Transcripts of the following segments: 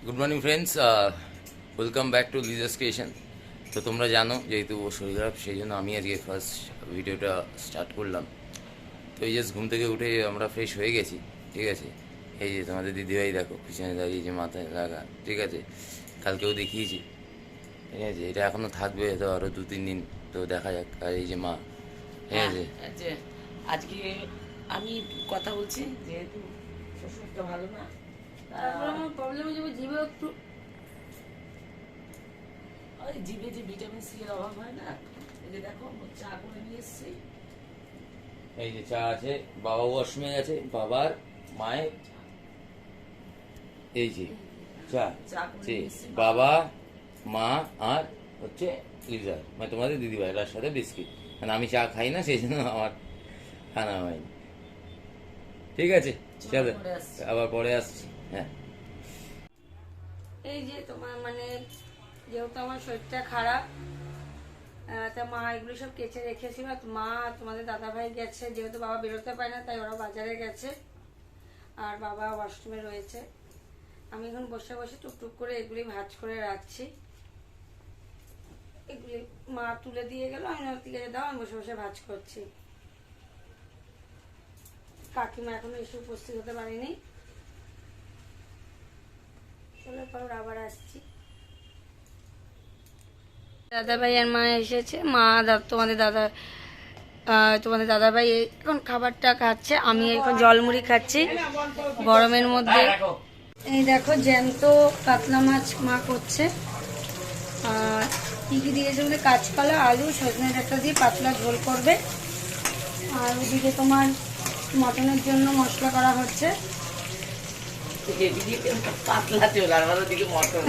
Good morning friends, welcome back to Liza's creation. তো তোমরা জানো যেহেতু ও শরীর খারাপ সেই জন্য আমি আজকে ফার্স্ট ভিডিওটা স্টার্ট করলাম। তো এই জাস্ট ঘুম থেকে উঠে আমরা ফ্রেশ হয়ে গেছি, ঠিক আছে। এই যে তোমাদের দিদিভাই দেখো পিছনে দাঁড়িয়ে যে মাথায় লাগা, ঠিক আছে, কালকেও দেখিয়েছি, ঠিক আছে। এটা এখনও থাকবে তো আরও 2-3 দিন, তো দেখা যাক। আর এই যে মা, ঠিক আছে, যে আজকে আমি কথা বলছি যেহেতু শ্বশুরটা ভালো না, তারপর আমার প্রবলেম হয়ে যাবে জিভে একটু, ওই জিভে যে ভিটামিন সি এর অভাব হয় না। এই যে দেখো চা করে নিয়ে এসছি। এই যে চা আছে, বাবা ওয়াশরুমে গেছে, বাবার মায়ের এই যে চা, বাবা মা আর হচ্ছে লিজার, মানে তোমাদের দিদিভাই, তার সাথে বিস্কিট। মানে আমি চা খাই না সেই জন্য আমার খানা হয়নি, ঠিক আছে। চলো আবার পরে আসছি। হ্যাঁ, এই যে তোমার মানে যেহেতু আমার শরীরটা খারাপ, তা মা এগুলো সব কেচে রেখেছিল। মা তোমাদের দাদা ভাই গেছে, যেহেতু বাবা বেরোতে পারে না তাই ওরা বাজারে গেছে, আর বাবা ওয়াশরুমে রয়েছে। আমি এখন বসে বসে টুকটুক করে এগুলি ভাঁজ করে রাখছি। এগুলি মা তুলে দিয়ে গেল, আমি ঠিক আছে দাও, আমি বসে বসে ভাঁজ করছি। কাকিমা এখনো এসে উপস্থিত হতে পারেনি। চলো পর আবার আসছি। দাদা ভাই আর মা এসেছে। মা তোমাদের দাদা ভাই এখন খাবারটা খাচ্ছে, আমি এখন জলমুড়ি খাচ্ছি গরমের মধ্যে। এই দেখো জ্যান্ত কাতলা মাছ মা করছে। আর কি কি দিয়েছে বলে কাঁচকলা, আলু, সজনে ডাঁটা দিয়ে পাতলা ঝোল করবে। আর ওদিকে তোমার মটনের জন্য মশলা করা হচ্ছে। পাতলা চোল আর আমার ওদিকে মটন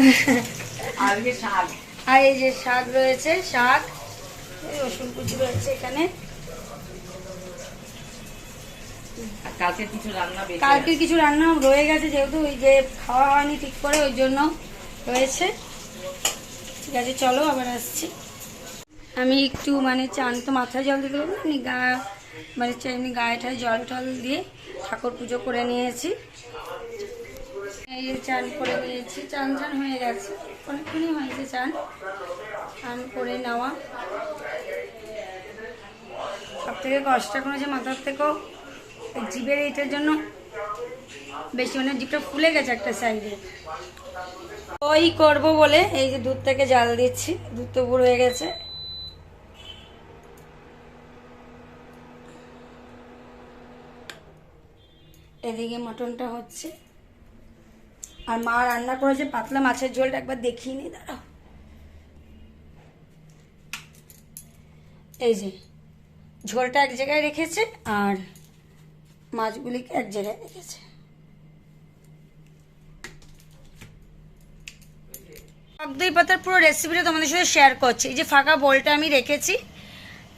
আর শাক, আর এই যে শাক রয়েছে, শাক, রসুন কুচি রয়েছে এখানে। কালকে কিছু রান্না, কালকে কিছু রান্না রয়ে গেছে, যেহেতু ওই যে খাওয়া হয়নি ঠিক করে, ওই জন্য রয়েছে। ঠিক আছে চলো আবার আসছি। আমি একটু মানে চান তো মাথায় জল দিতে পারবো, এমনি মানে এমনি গায়ে ঠায় জল টল দিয়ে ঠাকুর পুজো করে নিয়েছি। এই চান করে নিয়েছি, চান হয়ে গেছে, অনেকক্ষণই হয়েছে চান করে নেওয়া। সব থেকে কষ্ট এখন হচ্ছে মাথার থেকেও জিভের এইটার জন্য বেশি, মানে জিভটা ফুলে গেছে একটা সাইডে। ওই করব বলে এই যে দুধ থেকে জাল দিচ্ছি, দুধ তো বুড়ো হয়ে গেছে। এদিকে মটনটা হচ্ছে, আর মা রান্না করেছে পাতলা মাছের ঝোলটা, একবার দেখিয়ে নি, দাঁড়াও। এই যে ঝোলটা এক জায়গায় রেখেছে আর মাছগুলিকে এক জায়গায় রেখেছে। টক দই পাতার পুরো রেসিপিটা তোমাদের সাথে শেয়ার করছি। এই যে ফাঁকা বোলটা আমি রেখেছি,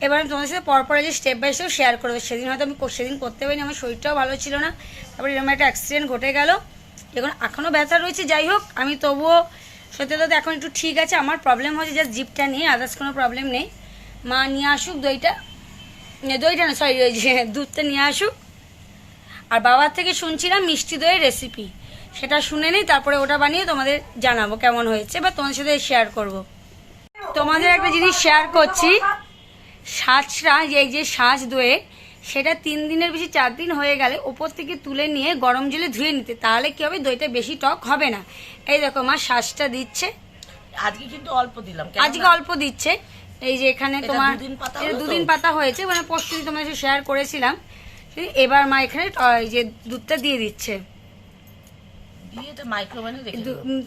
এবার আমি তোমাদের সাথে পরপর যে স্টেপ বাই স্টেপ শেয়ার করবো। সেদিন হয়তো আমি সেদিন করতে পারিনি, আমার শরীরটাও ভালো ছিল না, তারপরে এরকম একটা অ্যাক্সিডেন্ট ঘটে গেল। এখনও ব্যথা রয়েছে, যাই হোক আমি তবুও সত্যি কথা এখন একটু ঠিক আছে। আমার প্রবলেম হচ্ছে জাস্ট জিপটা নিয়ে, আদার্স কোনো প্রবলেম নেই। মা নিয়ে আসুক দইটা না সরি, ওই যে দুধটা নিয়ে আসুক। আর বাবার থেকে শুনছিলাম মিষ্টি দইয়ের রেসিপি, সেটা শুনে নিই, তারপরে ওটা বানিয়ে তোমাদের জানাবো কেমন হয়েছে, বা তোমাদের সাথে শেয়ার করব। তোমাদের একটা জিনিস শেয়ার করছি, সাজটা এই যে সাজ দইয়ে, সেটা 3 দিনের বেশি 4 দিন হয়ে গেলে ওপর থেকে তুলে নিয়ে গরম জলে ধুয়ে নিতে, তাহলে কি হবে, দইটা বেশি টক হবে না। এই দেখো মা সাজটা দিচ্ছে, আজকে কিন্তু অল্প দিলাম, আজকে অল্প দিচ্ছে। এই যে এখানে তোমার 2 দিন পাতা হয়েছে, মানে পরশু দিন তোমার সাথে শেয়ার করেছিলাম। এবার মা এখানে এই যে দুধটা দিয়ে দিচ্ছে,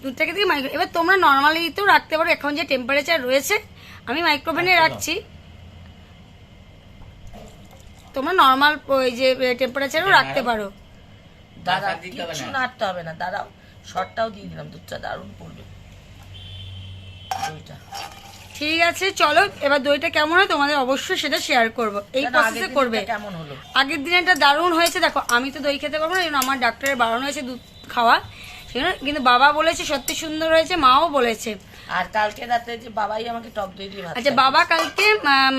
দুধটাকে দিয়ে মাইক্রো, এবার তোমরা নর্মালি তো রাখতে পারো, এখন যে টেম্পারেচার রয়েছে আমি মাইক্রোওভেনে রাখছি, তোমরা নর্মাল ওই যে টেম্পারেচারও রাখতে পারো। দাদা কিছু নাড়তে হবে না, দাঁড়াও শর্টটাও দিয়ে দিলাম, দুধটা দারুণ পড়বে দইটা। ঠিক আছে চলো, এবার দইটা কেমন হয় তোমাদের অবশ্যই সেটা শেয়ার করব। এই প্রসেসে করবে। কেমন হলো আগের দিনেরটা দারুণ হয়েছে। দেখো আমি তো দই খেতে পারবো না, আমার ডাক্তারের বারণ হয়েছে দুধ খাওয়া, সেজন্য, কিন্তু বাবা বলেছে সত্যি সুন্দর হয়েছে, মাও বলেছে। আর কালকে রাতে যে বাবাই আমাকে টক দই দিয়ে ভাত আচ্ছা, খাইয়ে বাবা কালকে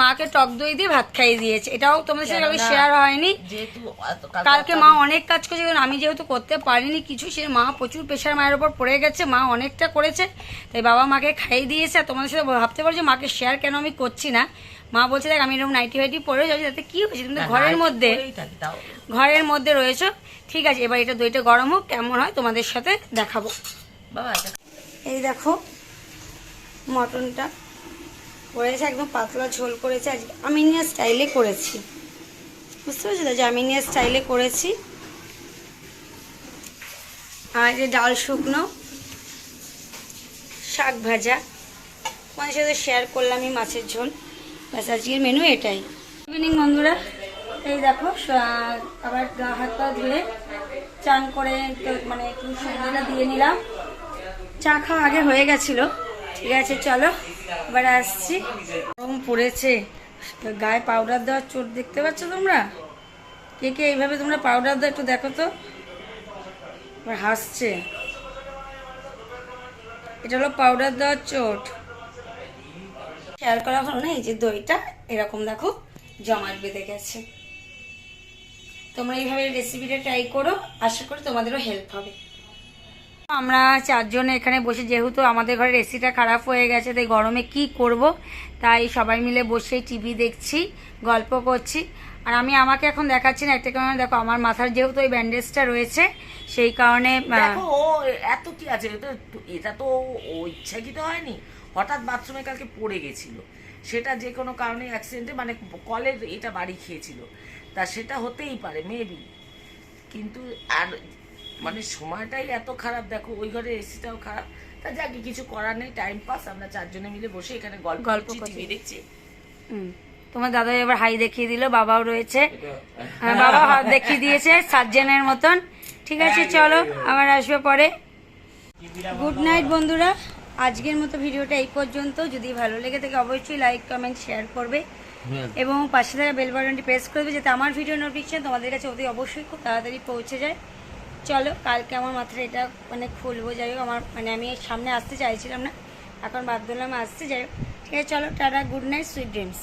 মাকে টক দই দিয়ে ভাত খাইয়ে দিয়েছে, এটাও তোমাদের সাথে কালকে শেয়ার হয়নি। যেহেতু কালকে মা অনেক কাজ করেছে, কারণ আমি যেহেতু করতে পারিনি কিছু, সে মা প্রচুর প্রেশার মায়ের উপর পড়ে গেছে, মা অনেকটা করেছে, তাই বাবা মাকে খাইয়ে দিয়েছে। আর তোমাদের সাথে ভাবতে পারো যে মাকে শেয়ার কেন আমি করছি না, মা বলছে দেখ আমি এরকম নাইটি ফাইটি পরে যাচ্ছি, তাতে কি হয়েছে, তুমি তো ঘরের মধ্যে রয়েছো। ঠিক আছে, এবার এটা দইটা গরম হোক, কেমন হয় তোমাদের সাথে দেখাবো। বাবা এই দেখো মটনটা করেছে, একদম পাতলা ঝোল করেছে, আজকে আমিনিয়া স্টাইলে করেছি, বুঝতে পারছি তো, যে আমিনিয়া স্টাইলে করেছি। আর যে ডাল শুকনো, শাক ভাজা, তোমাদের সাথে শেয়ার করলাম এই মাছের ঝোল, ব্যাস আজকের মেনু এটাই। ইভিনিং বন্ধুরা, এই দেখো আবার গা হাত পা ধুয়ে চান করে মানে একটু সন্ধ্যেটা দিয়ে নিলাম, চা খাওয়া আগে হয়ে গেছিলো। ঠিক আছে চলো এবার আসছি। গরম পড়েছে, গায়ে পাউডার দেওয়ার চোট দেখতে পাচ্ছ তোমরা? কে কে এইভাবে তোমরা পাউডার দাও একটু দেখো তো। এবার হাসছে, এটা হলো পাউডার দেওয়ার চোট। শেয়ার করা হলো না, এই যে দইটা এরকম দেখো জমাট বেঁধে গেছে। তোমরা এইভাবে রেসিপিটা ট্রাই করো, আশা করি তোমাদেরও হেল্প হবে। আমরা চারজনে এখানে বসে, যেহেতু আমাদের ঘরের এসিটা খারাপ হয়ে গেছে, তাই গরমে কি করব, তাই সবাই মিলে বসে টিভি দেখছি, গল্প করছি। আর আমি আমাকে এখন দেখাচ্ছি না, একটা কারণে দেখো আমার মাথার যেহেতু ওই ব্যান্ডেজটা রয়েছে, সেই কারণে দেখো ও এত কি আছে, এটা তো ও ইচ্ছাকৃত হয়নি, হঠাৎ বাথরুমে কালকে পড়ে গেছিল, সেটা যে কোনো কারণে অ্যাক্সিডেন্টে মানে কলের এটা বাড়ি খেয়েছিল, তা সেটা হতেই পারে মেবি, কিন্তু আর মানে সময়টাই এত খারাপ, দেখো ওই ঘরে এসিটাও খারাপ, তা যাকে কিছু করার নেই, টাইম পাস, আমরা চারজনে মিলে বসে এখানে গল্প করছি, টিভি দেখছি। তোমার দাদা এবার হাই দেখিয়ে দিল, বাবাও রয়েছে, বাবা হাত দেখিয়ে দিয়েছে সার্জেনের মতন। ঠিক আছে চলো আবার আসবে পরে। গুড নাইট বন্ধুরা, আজকের মতো ভিডিওটা এই পর্যন্ত। যদি ভালো লেগে থাকে অবশ্যই লাইক কমেন্ট শেয়ার করবে এবং পাশে থাকা বেল বাটনটি প্রেস করবে, যাতে আমার ভিডিও নোটিফিকেশন তোমাদের কাছে অতি অবশ্যই খুব তাড়াতাড়ি পৌঁছে যায়। চলো কালকে আমার মাথায় এটা মানে খুলবো, যাই হোক আমার মানে আমি সামনে আসতে চাইছিলাম না, এখন বাধ্য হলাম আসতে, যাই হোক। ঠিক আছে চলো tata, good night, sweet dreams.